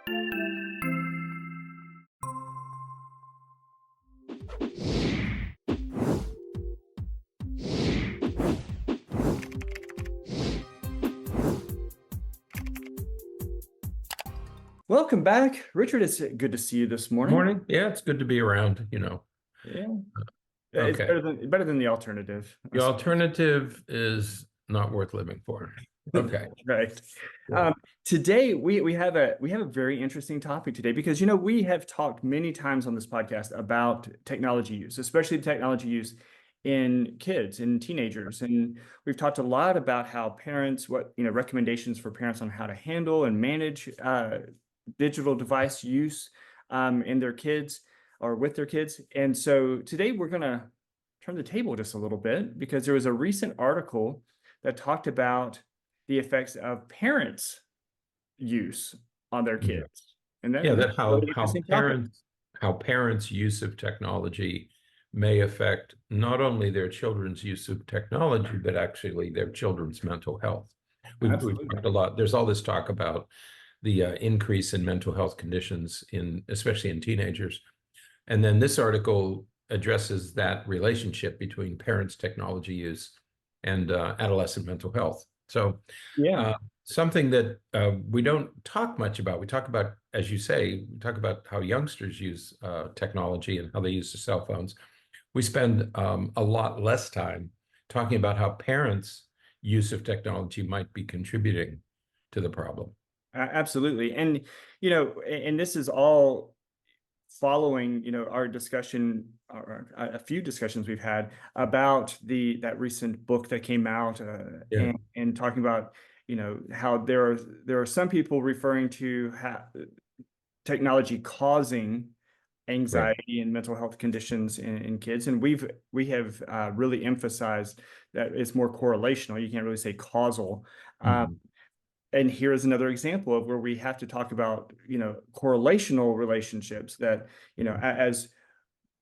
Welcome back, Richard. It's good to see you this morning. Morning. Yeah, it's good to be around, Yeah, it's Okay. better than the alternative. The alternative is not worth living for. Okay. Right. Yeah. Today we have a very interesting topic today because we have talked many times on this podcast about technology use, especially technology use in kids and teenagers, and we've talked a lot about how parents, recommendations for parents on how to handle and manage digital device use in their kids or with their kids. And so today we're going to turn the table just a little bit because there was a recent article that talked about the effects of parents' use on their Yeah. kids. And Yeah, that's that a really interesting topic. how parents' use of technology may affect not only their children's use of technology, but actually their children's mental health. We've Absolutely. talked a lot. There's all this talk about the increase in mental health conditions especially in teenagers. And then this article addresses that relationship between parents' technology use and adolescent mental health. So Yeah. something that we don't talk much about. We talk about, as you say, we talk about how youngsters use technology and how they use the cell phones. We spend a lot less time talking about how parents' use of technology might be contributing to the problem. Absolutely. And, and this is all following, our discussion, or a few discussions we've had about that recent book that came out, Yeah. and talking about, how there are some people referring to technology causing anxiety and mental health conditions in kids, and we have really emphasized that it's more correlational. You can't really say causal. Mhm. And here is another example of where we have to talk about, correlational relationships that, as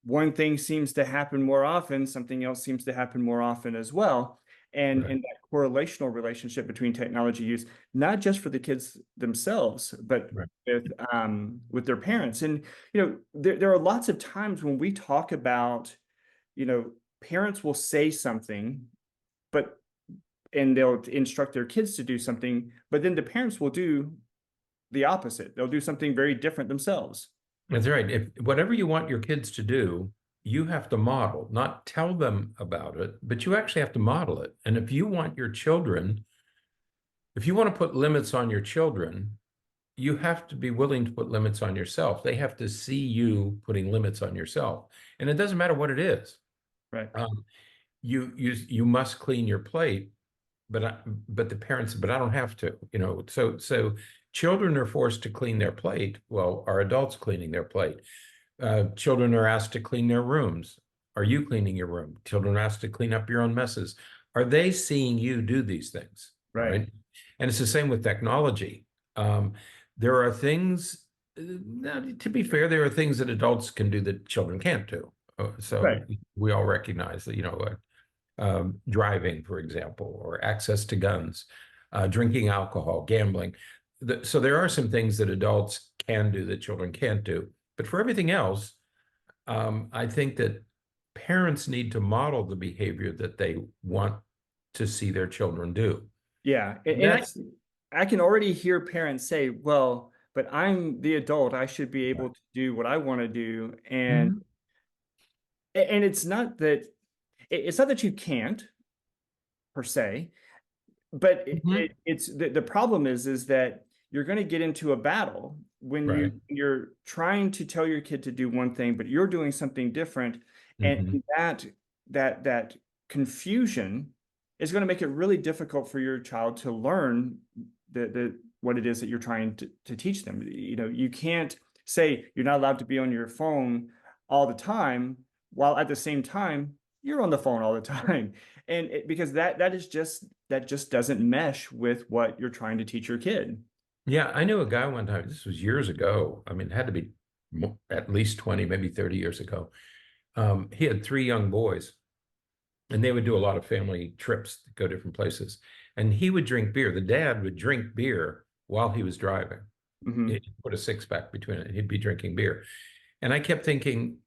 one thing seems to happen more often, something else seems to happen more often as well. And, Right. and that correlational relationship between technology use, not just for the kids themselves, but Right. with their parents. And, there are lots of times when we talk about, parents will say something, but and they'll instruct their kids to do something, but then the parents will do the opposite. They'll do something very different themselves. That's right. If whatever you want your kids to do, you have to model, not tell them about it, but you actually have to model it. And if you want to put limits on your children, you have to be willing to put limits on yourself. They have to see you putting limits on yourself. And it doesn't matter what it is. Right. You must clean your plate, but the parents, but I don't have to, so children are forced to clean their plate. Well, are adults cleaning their plate? Children are asked to clean their rooms. Are you cleaning your room? Children are asked to clean up your own messes. Are they seeing you do these things? Right. And it's the same with technology. There are things, to be fair, there are things that adults can do that children can't do. So Right. we all recognize that, driving, for example, or access to guns, drinking alcohol, gambling. So there are some things that adults can do that children can't do. But for everything else, I think that parents need to model the behavior that they want to see their children do. Yeah. And That's I can already hear parents say, well, but I'm the adult. I should be able right. to do what I want to do. And Mhm. and it's not that you can't per se, but Mhm. it's the problem is that you're going to get into a battle when Right. you're trying to tell your kid to do one thing, but you're doing something different, and Mhm. that confusion is going to make it really difficult for your child to learn the what it is that you're trying to teach them. You can't say you're not allowed to be on your phone all the time while at the same time you're on the phone all the time, and because that just doesn't mesh with what you're trying to teach your kid. Yeah, I knew a guy one time, this was years ago. I mean, it had to be at least 20, maybe 30 years ago. He had three young boys, and they would do a lot of family trips, go different places. And he would drink beer. The dad would drink beer while he was driving. Hmm. He'd put a six-pack between it. He'd be drinking beer. And I kept thinking,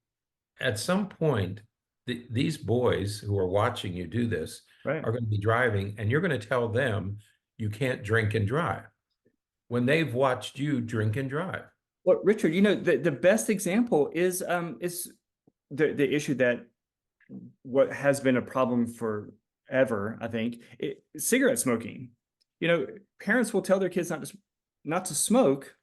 at some point, these boys who are watching you do this Right. are going to be driving, and you're going to tell them you can't drink and drive when they've watched you drink and drive. Well, Richard, the best example is the issue that what has been a problem forever, I think, cigarette smoking. Parents will tell their kids not to smoke,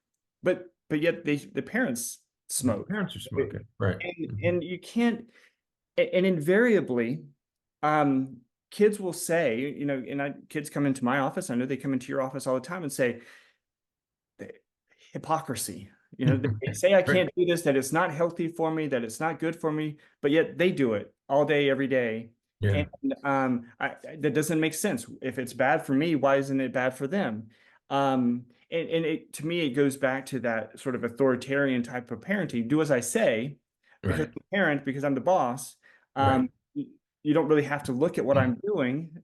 but yet the parents The smoke. parents are smoking, right? And you can't, and invariably, um, kids will say, kids come into my office. I know they come into your office all the time and say, hypocrisy. They say I Right. can't do this, that it's not healthy for me, that it's not good for me, but yet they do it all day, every day. Yeah. And that doesn't make sense. If it's bad for me, why isn't it bad for them? To me, it goes back to that sort of authoritarian type of parenting. Do as I say, because Right. I'm the parent, because I'm the boss. Right. You don't really have to look at what I'm doing.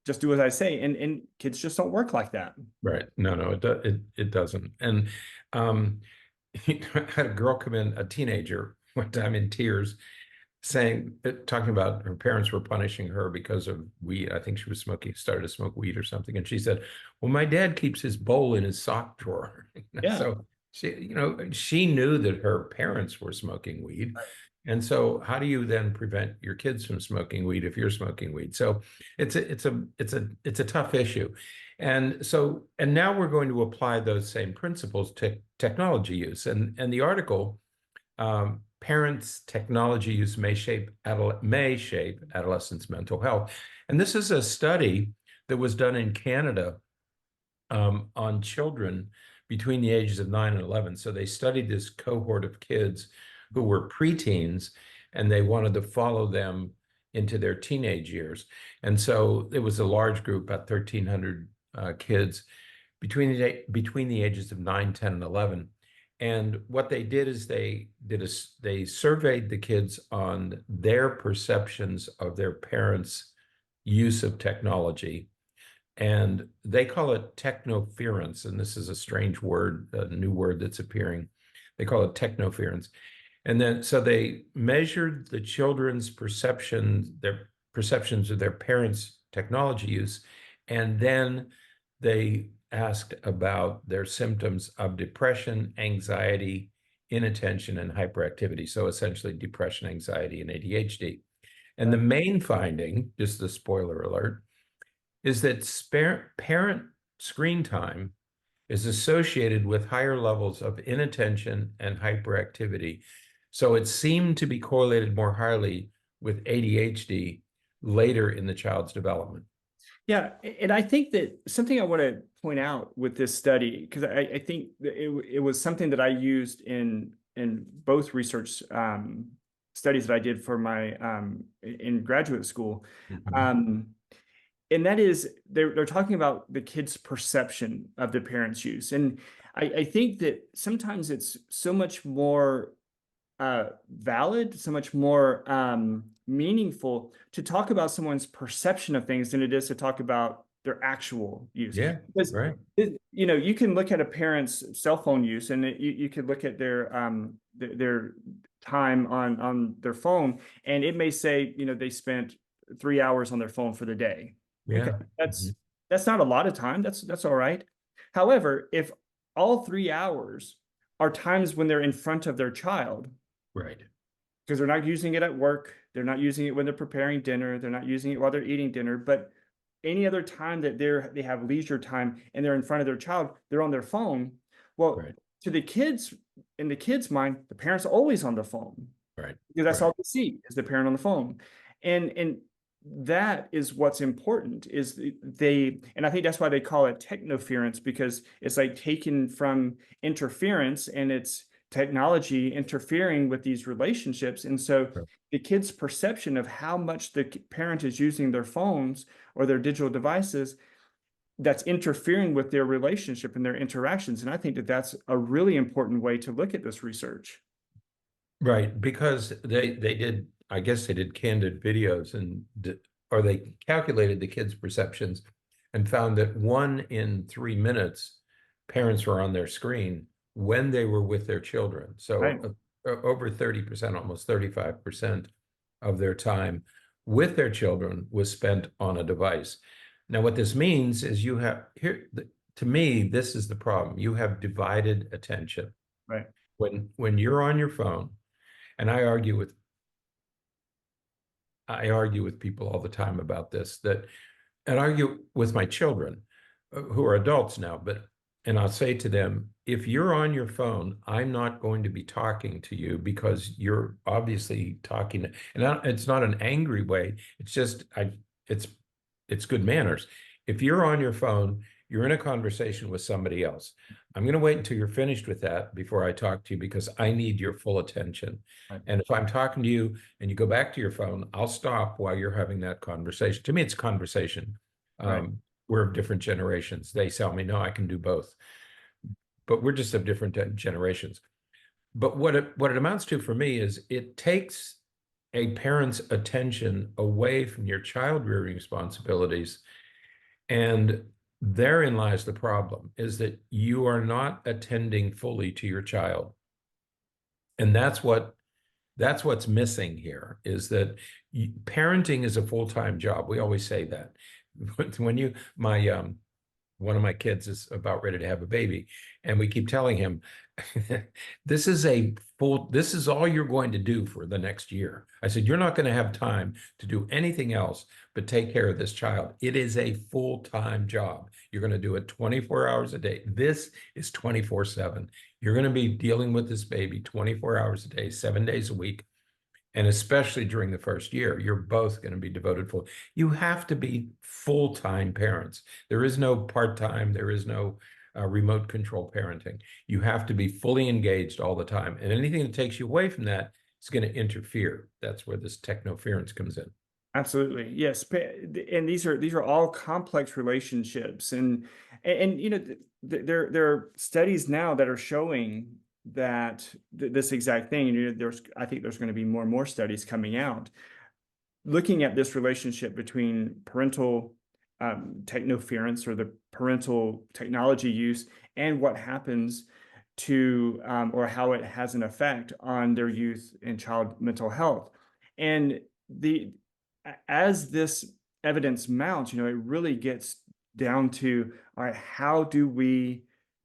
Just do as I say, and kids just don't work like that. Right. No, no, it doesn't. And um, I had a girl come in, a teenager, one time in tears, saying, talking about her parents were punishing her because of weed. I think she was smoking, started to smoke weed or something. And she said, "Well, my dad keeps his bowl in his sock drawer." Yeah. So she knew that her parents were smoking weed. And so how do you then prevent your kids from smoking weed if you're smoking weed? So it's a tough issue. And now we're going to apply those same principles to technology use. And the article, parents' technology use may shape adolescents' mental health. And this is a study that was done in Canada, on children between the ages of 9 and 11. So they studied this cohort of kids who were preteens, and they wanted to follow them into their teenage years. And so it was a large group, about 1,300 kids between the ages of 9, 10, and 11. And what they did is they surveyed the kids on their perceptions of their parents' use of technology. And they call it technoference. And this is a strange word, a new word that's appearing. They call it technoference. And then, so they measured the children's their perceptions of their parents' technology use. And then they asked about their symptoms of depression, anxiety, inattention, and hyperactivity. So essentially depression, anxiety, and ADHD. And the main finding, just the spoiler alert, is that parent screen time is associated with higher levels of inattention and hyperactivity. So it seemed to be correlated more highly with ADHD later in the child's development. Yeah, and I think that something I want to point out with this study, because I think that it was something that I used in both research studies that I did for my in graduate school. Um, and that is they're talking about the kids' perception of the parents' use. And I think that sometimes it's so much more valid, so much more meaningful to talk about someone's perception of things than it is to talk about their actual use. Yeah, Because right. you can look at a parent's cell phone use, and you could look at their time on their phone, and it may say they spent 3 hours on their phone for the day. Okay, Yeah. that's not a lot of time. That's all right. However, if all 3 hours are times when they're in front of their child, Right. because they're not using it at work, they're not using it when they're preparing dinner, they're not using it while they're eating dinner, but any other time that they have leisure time and they're in front of their child, they're on their phone. Well, Right. to the kids, in the kids' mind, the parent's always on the phone Right. because that's Right. all they see is the parent on the phone. And that is what's important is and I think that's why they call it technoference, because it's like taken from interference, and it's technology interfering with these relationships. And so Right. the kid's perception of how much the parent is using their phones or their digital devices, that's interfering with their relationship and their interactions. And I think that that's a really important way to look at this research. Right, because they did, I guess they did candid videos, or they calculated the kids' perceptions and found that 1 in 3 minutes parents were on their screen when they were with their children. Right. So over 30%, almost 35% of their time with their children was spent on a device. Now, what this means is you have here, to me, this is the problem. You have divided attention. Right. When you're on your phone, and I argue with people all the time about this, and argue with my children who are adults now, and I'll say to them, if you're on your phone, I'm not going to be talking to you because you're obviously talking, it's not an angry way. It's just, it's good manners. If you're on your phone, you're in a conversation with somebody else. I'm going to wait until you're finished with that before I talk to you because I need your full attention. Right. And if I'm talking to you and you go back to your phone, I'll stop while you're having that conversation. To me, it's a conversation. Right. We're of different generations. They tell me, no, I can do both. But we're just of different generations. But what it amounts to for me is it takes a parent's attention away from your child rearing responsibilities. And therein lies the problem, is that you are not attending fully to your child. And that's what's missing here, is that parenting is a full-time job. We always say that. When one of my kids is about ready to have a baby, and we keep telling him, this is all you're going to do for the next year. I said, you're not going to have time to do anything else but take care of this child. It is a full-time job. You're going to do it 24 hours a day. This is 24/7. You're going to be dealing with this baby 24 hours a day, 7 days a week. And especially during the first year, you're both going to be devoted full. You have to be full-time parents. There is no part-time. There is no remote control parenting. You have to be fully engaged all the time. And anything that takes you away from that is going to interfere. That's where this technoference comes in. Absolutely. Yes. And these are all complex relationships. And there are studies now that are showing that this exact thing. I think there's going to be more and more studies coming out looking at this relationship between parental technoference, or the parental technology use, and what happens to or how it has an effect on their youth and child mental health. And as this evidence mounts, it really gets down to, all right, how do we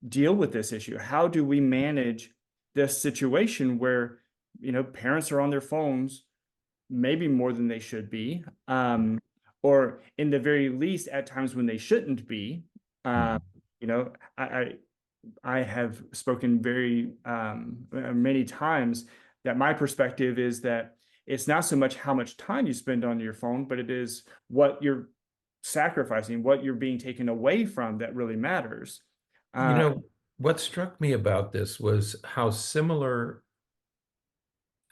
deal with this issue? How do we manage this situation where, parents are on their phones maybe more than they should be, or in the very least at times when they shouldn't be. I have spoken very many times that my perspective is that it's not so much how much time you spend on your phone, but it is what you're sacrificing, what you're being taken away from, that really matters. What struck me about this was how similar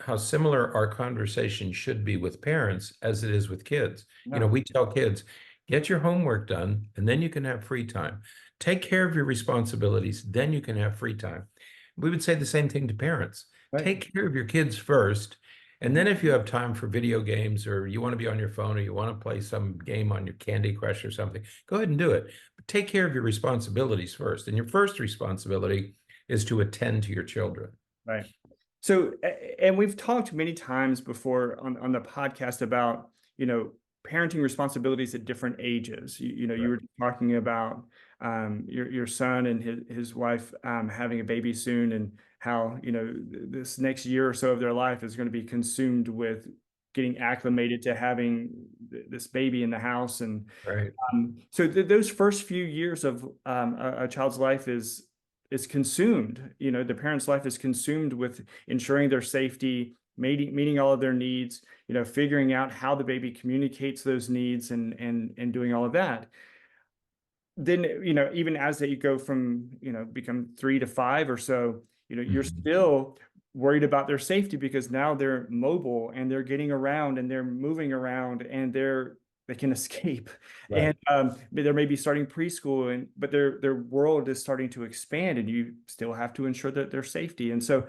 our conversation should be with parents as it is with kids. Yeah. We tell kids, get your homework done, and then you can have free time. Take care of your responsibilities, then you can have free time. We would say the same thing to parents. Right. Take care of your kids first, and then if you have time for video games, or you want to be on your phone, or you want to play some game on your Candy Crush or something, go ahead and do it. But take care of your responsibilities first. And your first responsibility is to attend to your children. Right. So, and we've talked many times before on the podcast about, parenting responsibilities at different ages. You were talking about your son and his wife having a baby soon, and how, this next year or so of their life is going to be consumed with getting acclimated to having this baby in the house. And Right. So those first few years of a child's life is consumed. The parent's life is consumed with ensuring their safety, meeting all of their needs, figuring out how the baby communicates those needs, and doing all of that. Then, even as they go from, become 3 to 5 or so, you're still worried about their safety, because now they're mobile and they're getting around and they're moving around and they can escape. Right. And they may be starting preschool, but their world is starting to expand, and you still have to ensure that their safety. And so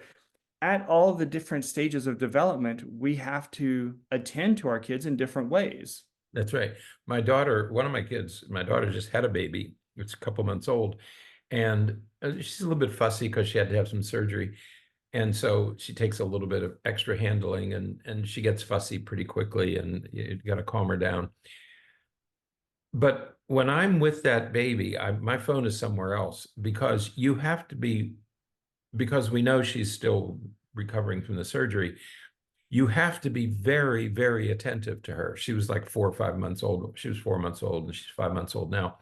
at all the different stages of development, we have to attend to our kids in different ways. That's right. One of my kids, my daughter just had a baby. It's a couple months old. And she's a little bit fussy because she had to have some surgery. And so she takes a little bit of extra handling, and she gets fussy pretty quickly, and you got to calm her down. But when I'm with that baby, my phone is somewhere else because you have to be, because we know she's still recovering from the surgery. You have to be very, very attentive to her. She was like 4 or 5 months old. She was 4 months old, and she's 5 months old now.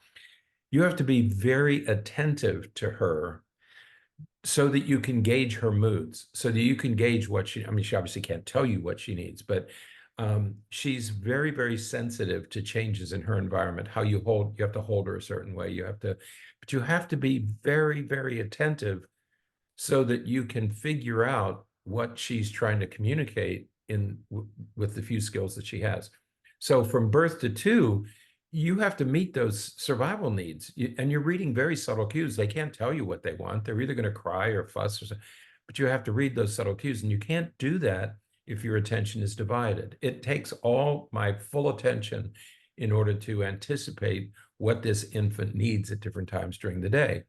You have to be very attentive to her so that you can gauge her moods, so that you can gauge what she, I mean, she obviously can't tell you what she needs, but she's very, very sensitive to changes in her environment. How you have to hold her a certain way. But you have to be very, very attentive so that you can figure out what she's trying to communicate with the few skills that she has. So from birth to two, you have to meet those survival needs, and you're reading very subtle cues. They can't tell you what they want. They're either going to cry or fuss or something, but you have to read those subtle cues, and you can't do that if your attention is divided. It takes all my full attention in order to anticipate what this infant needs at different times during the day.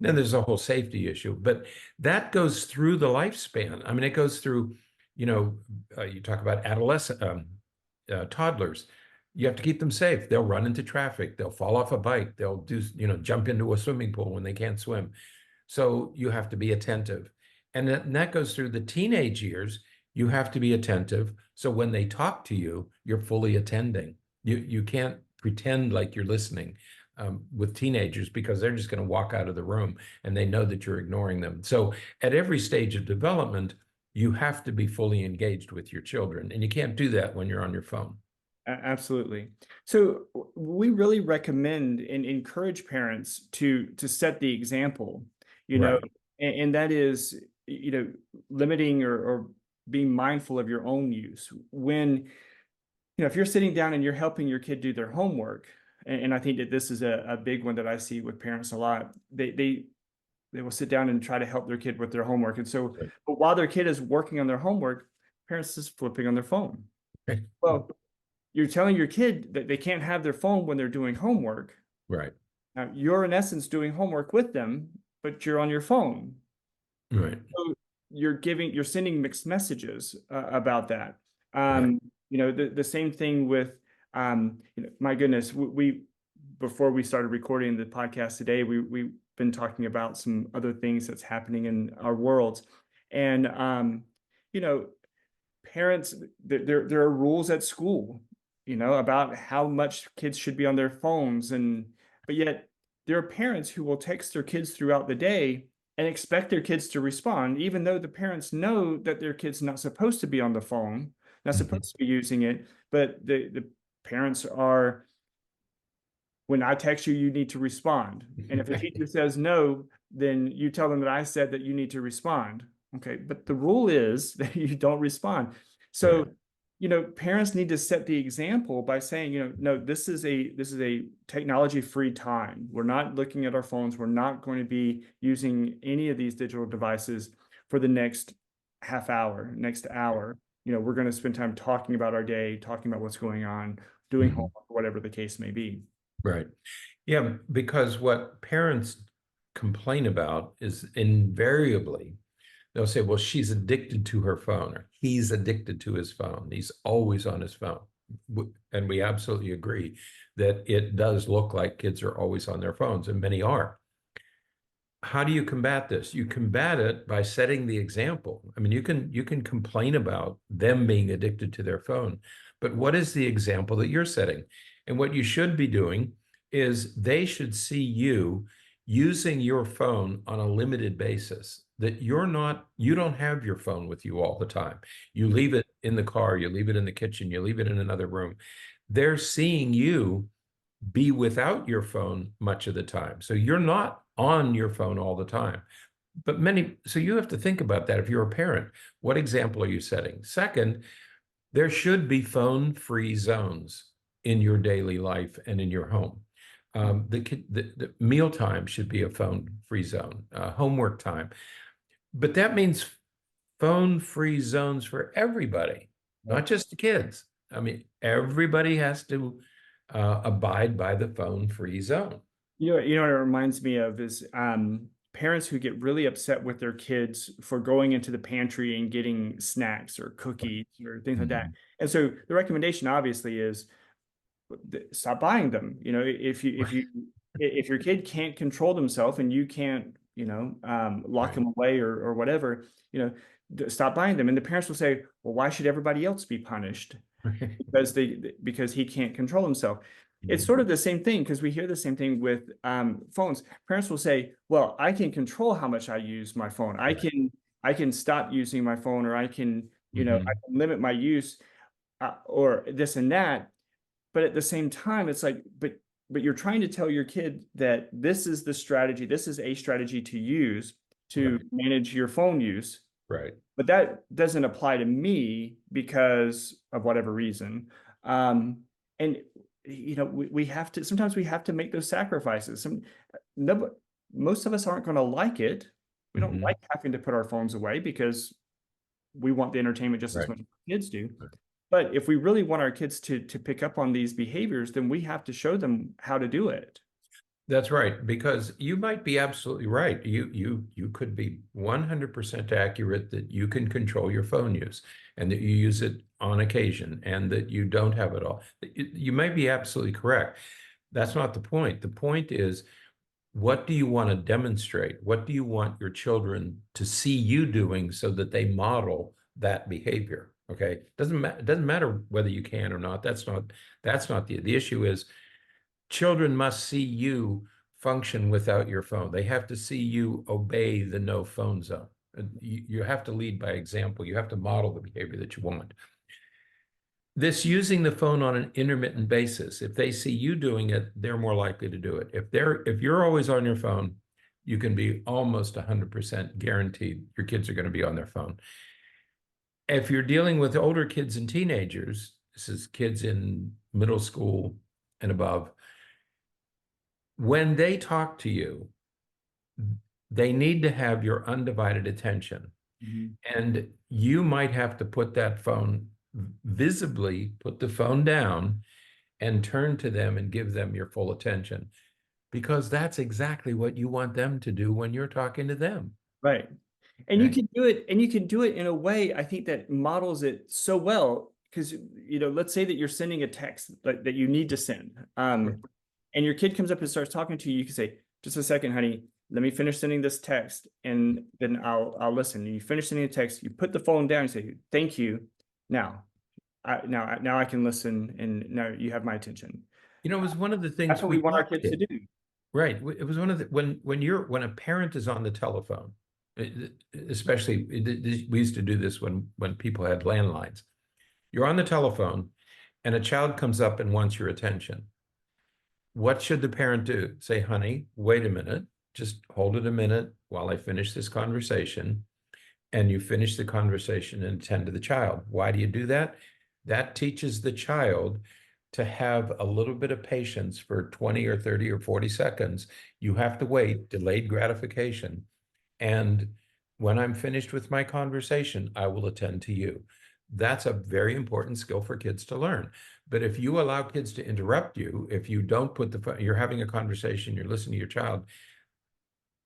Then there's a whole safety issue, but that goes through the lifespan. I mean, it goes through, you talk about adolescent toddlers. You have to keep them safe. They'll run into traffic. They'll fall off a bike. They'll jump into a swimming pool when they can't swim. So you have to be attentive. And that goes through the teenage years. You have to be attentive. So when they talk to you, you're fully attending. You can't pretend like you're listening with teenagers, because they're just going to walk out of the room and they know that you're ignoring them. So at every stage of development, you have to be fully engaged with your children. And you can't do that when you're on your phone. Absolutely. So we really recommend and encourage parents to set the example, Right. and that is, limiting or being mindful of your own use. When, if you're sitting down and you're helping your kid do their homework, and I think that this is a big one that I see with parents a lot, they will sit down and try to help their kid with their homework. And so, Right. but while their kid is working on their homework, parents is flipping on their phone. Right. Well, you're telling your kid that they can't have their phone when they're doing homework. Right. Now, you're in essence doing homework with them, but you're on your phone. Right. So you're sending mixed messages about that. Right. The same thing with, my goodness, we before we started recording the podcast today, we've been talking about some other things that's happening in our worlds, and parents, there are rules at school, about how much kids should be on their phones, but yet there are parents who will text their kids throughout the day and expect their kids to respond, even though the parents know that their kid's not supposed to be on the phone, not supposed to be using it, but the parents are, when I text you, you need to respond. And if the teacher says no, then you tell them that I said that you need to respond. Okay, but the rule is that you don't respond. So, Right. parents need to set the example by saying, no, this is a technology-free time. We're not looking at our phones. We're not going to be using any of these digital devices for the next half hour, next hour. We're going to spend time talking about our day, talking about what's going on, doing Mhm. homework, whatever the case may be. Right. Yeah, because what parents complain about is invariably, they'll say, well, she's addicted to her phone, or he's addicted to his phone. He's always on his phone. And we absolutely agree that it does look like kids are always on their phones, and many are. How do you combat this? You combat it by setting the example. I mean, you can complain about them being addicted to their phone, but what is the example that you're setting? And what you should be doing is they should see you using your phone on a limited basis, that you don't have your phone with you all the time. You leave it in the car, you leave it in the kitchen, you leave it in another room. They're seeing you be without your phone much of the time. So you're not on your phone all the time. So you have to think about that if you're a parent. What example are you setting? Second, there should be phone-free zones in your daily life and in your home. The meal time should be a phone-free zone, homework time. But that means phone-free zones for everybody, not just the kids. I mean, everybody has to abide by the phone-free zone. What it reminds me of is, parents who get really upset with their kids for going into the pantry and getting snacks or cookies or things like that. Mhm. And so the recommendation obviously is stop buying them. If your kid can't control themselves and you can't, lock Right. them away or whatever, stop buying them. And the parents will say, well, why should everybody else be punished? Because he can't control himself. It's sort of the same thing because we hear the same thing with phones. Parents will say, well, I can control how much I use my phone. Right. I can stop using my phone, or I can, I Mhm. can limit my use, or this and that. But at the same time, it's like, but you're trying to tell your kid that this is the strategy, this is a strategy to use to Right. manage your phone use. Right. But that doesn't apply to me because of whatever reason. And we have to, sometimes we have to make those sacrifices. No, most of us aren't going to like it. We don't Mhm. like having to put our phones away because we want the entertainment just as Right. much as kids do. But if we really want our kids to pick up on these behaviors, then we have to show them how to do it. That's right, because you might be absolutely right. You could be 100% accurate that you can control your phone use and that you use it on occasion and that you don't have it all. You may be absolutely correct. That's not the point. The point is, what do you want to demonstrate? What do you want your children to see you doing so that they model that behavior? Okay. It doesn't matter whether you can or not. That's not the issue is children must see you function without your phone. They have to see you obey the no phone zone. You have to lead by example. You have to model the behavior that you want. This using the phone on an intermittent basis, if they see you doing it, they're more likely to do it. If you're always on your phone, you can be almost 100% guaranteed your kids are going to be on their phone. If you're dealing with older kids and teenagers, this is kids in middle school and above, when they talk to you, they need to have your undivided attention. Mhm. And you might have to put that phone, visibly put the phone down and turn to them and give them your full attention, because that's exactly what you want them to do when you're talking to them. Right. And you Okay. can do it, and you can do it in a way, I think, that models it so well. Because, let's say that you're sending a text that you need to send. And your kid comes up and starts talking to you, you can say, just a second, honey, let me finish sending this text, and then I'll listen. And you finish sending the text, you put the phone down and say, thank you. Now, now I can listen, and now you have my attention. It was one of the That's things what we we want our taught kids to kids. do. Right. It was one of the when a parent is on the telephone, especially we used to do this when people had landlines. You're on the telephone and a child comes up and wants your attention. What should the parent do? Say, honey, wait a minute. Just hold it a minute while I finish this conversation. And you finish the conversation and attend to the child. Why do you do that? That teaches the child to have a little bit of patience for 20 or 30 or 40 seconds. You have to wait, delayed gratification. And when I'm finished with my conversation, I will attend to you. That's a very important skill for kids to learn. But if you allow kids to interrupt you, if you don't put you're having a conversation, you're listening to your child,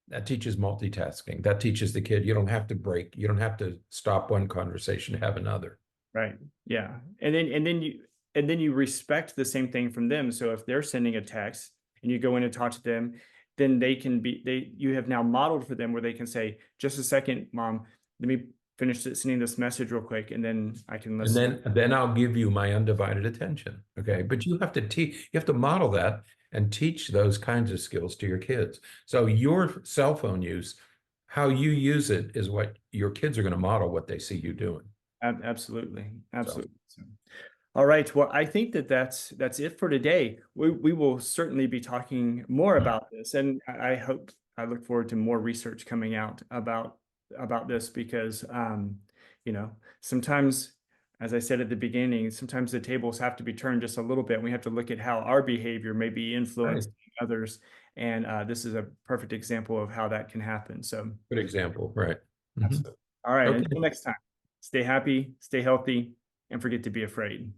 that teaches multitasking. That teaches the kid you don't have to break, you don't have to stop one conversation to have another. Right. Yeah. And then you respect the same thing from them. So if they're sending a text and you go in and talk to them, then you have now modeled for them where they can say, just a second, mom, let me finish sending this message real quick, and then I can And listen. then I'll give you my undivided attention. Okay. Right. But you have to teach, you have to model that and teach those kinds of skills to your kids. So your cell phone use, how you use it is what your kids are going to model what they see you doing. Absolutely. So Absolutely. So, all right. Well, I think that's it for today. We will certainly be talking more about this, and I look forward to more research coming out about this because sometimes, as I said at the beginning, sometimes the tables have to be turned just a little bit. We have to look at how our behavior may be right. influencing others, and this is a perfect example of how that can happen. So, Good example. Right. Mhm. absolutely. All right. Okay. Until next time, stay happy, stay healthy, and forget to be afraid.